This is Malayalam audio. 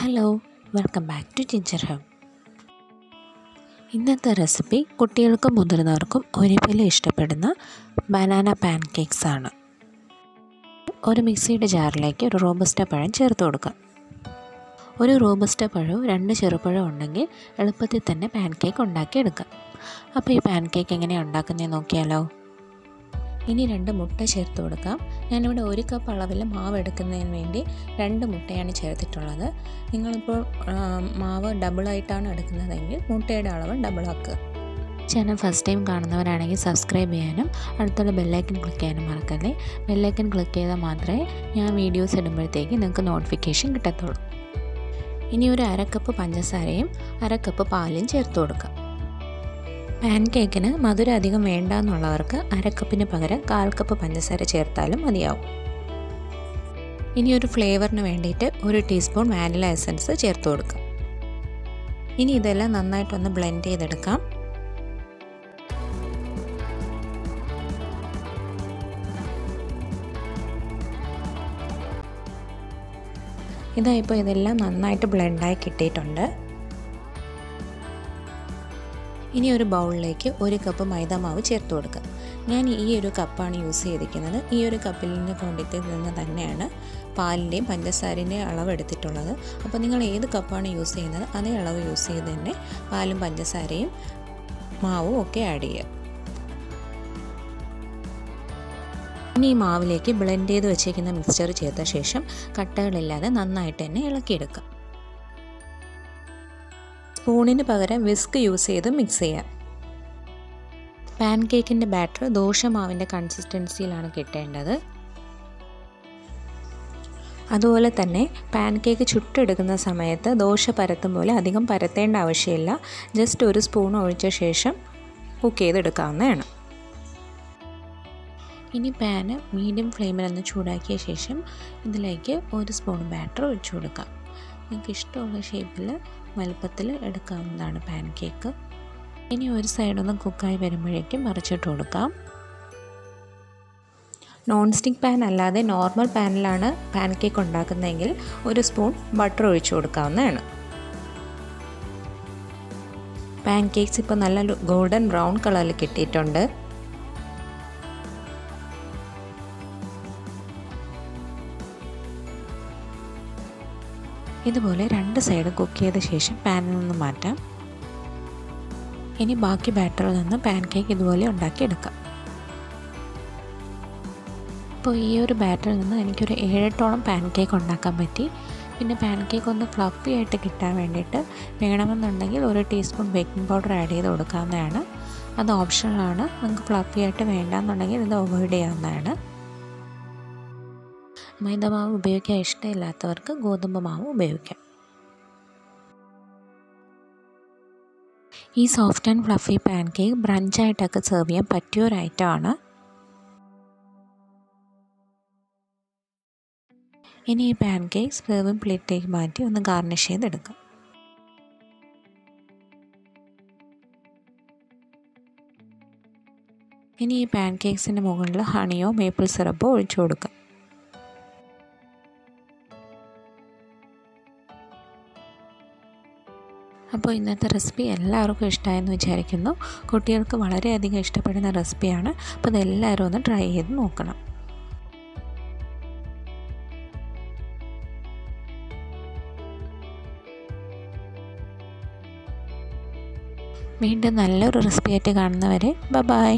Hello, welcome back to Ginger Hub. ഇന്നത്തെ റെസിപ്പി കുട്ടികൾക്കും മുതിർന്നവർക്കും ഒരുപോലെ ഇഷ്ടപ്പെടുന്ന ബനാന പാൻകേക്സ് ആണ്. ഒരു മിക്സിയുടെ ജാറിലേക്ക് ഒരു റോബസ്റ്റ പഴം ചേർത്ത് കൊടുക്കാം. ഒരു റോബസ്റ്റ പഴവും 2 ചെറുപഴവും ഉണ്ടെങ്കിൽ എളുപ്പത്തിൽ തന്നെ പാൻകേക്ക് ഉണ്ടാക്കിയെടുക്കാം. അപ്പോൾ ഈ പാൻകേക്ക് എങ്ങനെയാണ് ഉണ്ടാക്കുന്നതെന്ന് നോക്കിയാലോ. ഇനി 2 മുട്ട ചേർത്ത് കൊടുക്കാം. ഞാനിവിടെ 1 കപ്പ് അളവിൽ മാവ് എടുക്കുന്നതിന് വേണ്ടി 2 മുട്ടയാണ് ചേർത്തിട്ടുള്ളത്. നിങ്ങളിപ്പോൾ മാവ് ഡബിളായിട്ടാണ് എടുക്കുന്നതെങ്കിൽ മുട്ടയുടെ അളവ് ഡബിളാക്കുക. ചാനൽ ഫസ്റ്റ് ടൈം കാണുന്നവരാണെങ്കിൽ സബ്സ്ക്രൈബ് ചെയ്യാനും അടുത്തുള്ള ബെല്ലൈക്കൻ ക്ലിക്ക് ചെയ്യാനും മറക്കല്ലേ. ബെല്ലൈക്കൻ ക്ലിക്ക് ചെയ്താൽ മാത്രമേ ഞാൻ വീഡിയോസ് ഇടുമ്പോഴത്തേക്ക് നിങ്ങൾക്ക് നോട്ടിഫിക്കേഷൻ കിട്ടത്തുള്ളൂ. ഇനി ഒരു 1/2 കപ്പ് പഞ്ചസാരയും 1/2 കപ്പ് പാലും ചേർത്ത് കൊടുക്കാം. പാൻകേക്കിന് മധുരം അധികം വേണ്ട എന്നുള്ളവർക്ക് 1/2 കപ്പിന് പകരം 1/4 കപ്പ് പഞ്ചസാര ചേർത്താലും മതിയാവും. ഇനി ഒരു ഫ്ലേവറിന് വേണ്ടിയിട്ട് 1 ടീസ്പൂൺ വാനില എസൻസ് ചേർത്ത് കൊടുക്കാം. ഇനി ഇതെല്ലാം നന്നായിട്ടൊന്ന് ബ്ലെൻഡ് ചെയ്തെടുക്കാം. ഇപ്പോൾ ഇതെല്ലാം നന്നായിട്ട് ബ്ലെൻഡായി കിട്ടിയിട്ടുണ്ട്. ഇനി ഒരു ബൗളിലേക്ക് 1 കപ്പ് മൈദാമാവ് ചേർത്ത് കൊടുക്കുക. ഞാൻ ഈ ഒരു കപ്പാണ് യൂസ് ചെയ്തിരിക്കുന്നത്. ഈ ഒരു കപ്പിലിൻ്റെ ക്വാണ്ടിറ്റിയിൽ നിന്ന് തന്നെയാണ് പാലിൻ്റെയും പഞ്ചസാരൻ്റെയും അളവ് എടുത്തിട്ടുള്ളത്. അപ്പോൾ നിങ്ങൾ ഏത് കപ്പാണ് യൂസ് ചെയ്യുന്നത് അതേ അളവ് യൂസ് ചെയ്ത് തന്നെ പാലും പഞ്ചസാരയും മാവും ഒക്കെ ആഡ് ചെയ്യുക. ഇനി ഈ മാവിലേക്ക് ബ്ലെൻഡ് ചെയ്ത് വെച്ചേക്കുന്ന മിക്സ്ചർ ചേർത്ത ശേഷം കട്ടകളില്ലാതെ നന്നായിട്ട് തന്നെ ഇളക്കിയെടുക്കുക. സ്പൂണിന് പകരം വിസ്ക് യൂസ് ചെയ്ത് മിക്സ് ചെയ്യാം. പാൻകേക്കിൻ്റെ ബാറ്റർ ദോശമാവിൻ്റെ കൺസിസ്റ്റൻസിയിലാണ് കിട്ടേണ്ടത്. അതുപോലെ തന്നെ പാൻകേക്ക് ചുട്ടെടുക്കുന്ന സമയത്ത് ദോശ പരത്തും പോലെ അധികം പരത്തേണ്ട ആവശ്യമില്ല. ജസ്റ്റ് 1 സ്പൂൺ ഒഴിച്ച ശേഷം കുക്ക് ചെയ്തെടുക്കാവുന്നതാണ്. ഇനി പാന് മീഡിയം ഫ്ലെയിമിലൊന്ന് ചൂടാക്കിയ ശേഷം ഇതിലേക്ക് 1 സ്പൂൺ ബാറ്റർ ഒഴിച്ചു കൊടുക്കാം. നിങ്ങൾക്ക് ഇഷ്ടമുള്ള ഷേപ്പിൽ വലുപ്പത്തിൽ എടുക്കാവുന്നതാണ് പാൻകേക്ക്. ഇനി ഒരു സൈഡൊന്ന് കുക്കായി വരുമ്പോഴേക്കും മറിച്ചിട്ട് കൊടുക്കാം. നോൺ സ്റ്റിക്ക് പാൻ അല്ലാതെ നോർമൽ പാനിലാണ് പാൻകേക്ക് ഉണ്ടാക്കുന്നതെങ്കിൽ 1 സ്പൂൺ ബട്ടർ ഒഴിച്ചു കൊടുക്കാവുന്നതാണ്. പാൻകേക്ക്സ് ഇപ്പോൾ നല്ല ഗോൾഡൻ ബ്രൗൺ കളറിൽ കിട്ടിയിട്ടുണ്ട്. ഇതുപോലെ 2 സൈഡ് കുക്ക് ചെയ്ത ശേഷം പാനിൽ നിന്ന് മാറ്റാം. ഇനി ബാക്കി ബാറ്ററിൽ നിന്ന് പാൻകേക്ക് ഇതുപോലെ ഉണ്ടാക്കിയെടുക്കാം. അപ്പോൾ ഈ ഒരു ബാറ്ററിൽ നിന്ന് എനിക്കൊരു 7-8ഓളം പാൻകേക്ക് ഉണ്ടാക്കാൻ പറ്റി. പിന്നെ പാൻകേക്ക് ഒന്ന് ഫ്ലഫി ആയിട്ട് കിട്ടാൻ വേണ്ടിയിട്ട് വേണമെന്നുണ്ടെങ്കിൽ 1 ടീസ്പൂൺ ബേക്കിംഗ് പൗഡർ ആഡ് ചെയ്ത് കൊടുക്കാവുന്നതാണ്. അത് ഓപ്ഷണലാണ്. നിങ്ങൾക്ക് ഫ്ലഫി ആയിട്ട് വേണ്ടാന്നുണ്ടെങ്കിൽ ഇത് അവോയ്ഡ് ചെയ്യാവുന്നതാണ്. മൈദമാവ് ഉപയോഗിക്കാൻ ഇഷ്ടമില്ലാത്തവർക്ക് ഗോതമ്പ് മാവ് ഉപയോഗിക്കാം. ഈ സോഫ്റ്റ് ആൻഡ് ഫ്ലഫി പാൻകേക്ക് ബ്രഞ്ചായിട്ടൊക്കെ സെർവ് ചെയ്യാൻ പറ്റിയ ഒരു ഐറ്റമാണ്. ഇനി ഈ പാൻകേക്ക് സെർവിങ് പ്ലേറ്റിലേക്ക് മാറ്റി ഒന്ന് ഗാർണിഷ് ചെയ്തെടുക്കാം. ഇനി ഈ പാൻകേക്സിൻ്റെ മുകളിൽ ഹണിയോ മേപ്പിൾ സിറപ്പോ ഒഴിച്ചു കൊടുക്കാം. അപ്പോൾ ഇന്നത്തെ റെസിപ്പി എല്ലാവർക്കും ഇഷ്ടമായെന്ന് വിചാരിക്കുന്നു. കുട്ടികൾക്ക് വളരെയധികം ഇഷ്ടപ്പെടുന്ന റെസിപ്പിയാണ്. അപ്പോൾ ഇതെല്ലാവരും ഒന്ന് ട്രൈ ചെയ്ത് നോക്കണം. വീണ്ടും നല്ലൊരു റെസിപ്പി ആയിട്ട് കാണുന്നവരെ ബൈ.